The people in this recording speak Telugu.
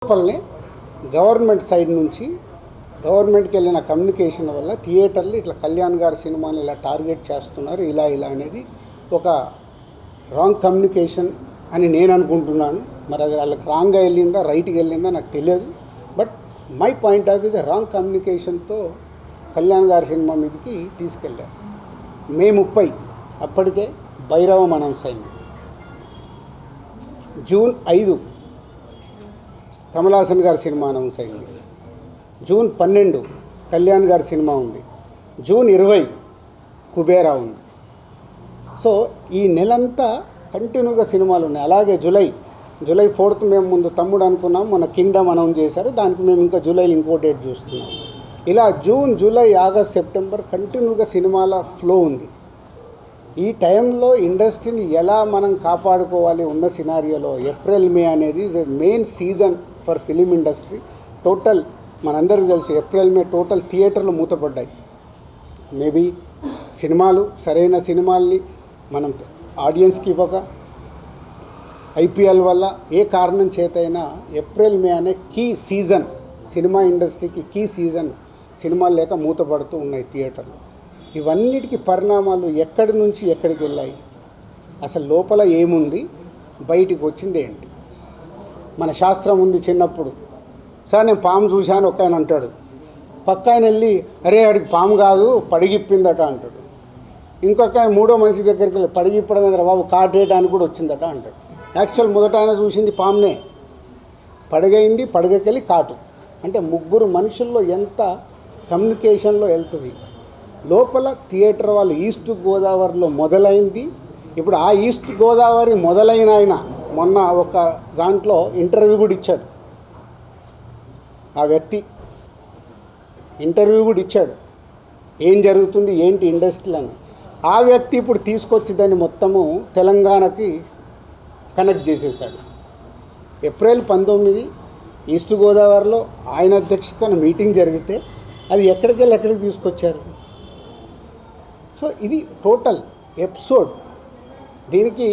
లోపలనే గవర్నమెంట్ సైడ్ నుంచి గవర్నమెంట్కి వెళ్ళిన కమ్యూనికేషన్ వల్ల థియేటర్లు ఇట్లా కళ్యాణ్ గారి సినిమాని ఇలా టార్గెట్ చేస్తున్నారు, ఇలా అనేది ఒక రాంగ్ కమ్యూనికేషన్ అని నేను అనుకుంటున్నాను. మరి అది వాళ్ళకి రాంగ్గా వెళ్ళిందా రైట్గా వెళ్ళిందా నాకు తెలియదు. But my point of views wrong కమ్యూనికేషన్తో కళ్యాణ్ గారి సినిమా మీదకి తీసుకెళ్ళారు. మే 30 అప్పటికే భైరవం అనౌన్స్ అయింది. జూన్ 5 కమల్ హాసన్ గారి సినిమా అనౌన్స్ అయింది. జూన్ 12 కళ్యాణ్ గారి సినిమా ఉంది. జూన్ 20 కుబేరా ఉంది. సో ఈ నెలంతా కంటిన్యూగా సినిమాలు ఉన్నాయి. అలాగే జూలై 4th మేము ముందు తమ్ముడు అనుకున్నాం, మన కింగ్డమ్ అనౌన్స్ చేశారు. దానికి మేము ఇంకా జూలైలో ఇంకో డేట్ చూస్తున్నాం. ఇలా జూన్, జూలై, ఆగస్ట్, సెప్టెంబర్ కంటిన్యూగా సినిమాల ఫ్లో ఉంది. ఈ టైంలో ఇండస్ట్రీని ఎలా మనం కాపాడుకోవాలి ఉన్న సినారియోలో ఏప్రిల్, మే అనేది is a main season for film industry. Total మనందరికీ తెలుసు ఏప్రిల్, మే టోటల్ థియేటర్లు మూతపడ్డాయి. మేబీ సినిమాలు సరైన సినిమాల్ని మనం ఆడియన్స్కి ఇవ్వక, ఐపీఎల్ వల్ల ఏ కారణం చేతైనా ఏప్రిల్, మే అనే కీ సీజన్ సినిమా ఇండస్ట్రీకి కీ సీజన్ సినిమాలు లేక మూతపడుతూ ఉన్నాయి థియేటర్లు. ఇవన్నిటికీ పరిణామాలు ఎక్కడి నుంచి ఎక్కడికి వెళ్ళాయి, అసలు లోపల ఏముంది, బయటికి వచ్చింది ఏంటి? మన శాస్త్రం ఉంది. చిన్నప్పుడు సార్ నేను పాము చూశాను ఒక ఆయన అంటాడు, పక్క ఆయన వెళ్ళి అరే ఆడికి పాము కాదు పడిగిప్పిందట అంటాడు. ఇంకొక ఆయన మూడో మనిషి దగ్గరికి వెళ్ళి పడిగిప్పడం మీద బాబు కాటేయడానికి కూడా వచ్చిందట అంటాడు. యాక్చువల్ మొదట ఆయన చూసింది పామునే, పడగైంది, పడగకెళ్ళి కాటు. అంటే ముగ్గురు మనుషుల్లో ఎంత కమ్యూనికేషన్లో వెళ్తుంది. లోపల థియేటర్ వాళ్ళు ఈస్ట్ గోదావరిలో మొదలైంది. ఇప్పుడు ఆ ఈస్ట్ గోదావరి మొదలైన ఆయన మొన్న ఒక దాంట్లో ఇంటర్వ్యూ కూడా ఇచ్చాడు. ఆ వ్యక్తి ఇంటర్వ్యూ కూడా ఇచ్చాడు, ఏం జరుగుతుంది ఏంటి ఇండస్ట్రీలో అని. ఆ వ్యక్తి ఇప్పుడు తీసుకొచ్చి దాన్ని మొత్తము తెలంగాణకి కనెక్ట్ చేసేసాడు. ఏప్రిల్ 19 ఈస్ట్ గోదావరిలో ఆయన అధ్యక్షతన మీటింగ్ జరిగితే అది ఎక్కడికి తీసుకొచ్చారు. సో ఇది టోటల్ ఎపిసోడ్. దీనికి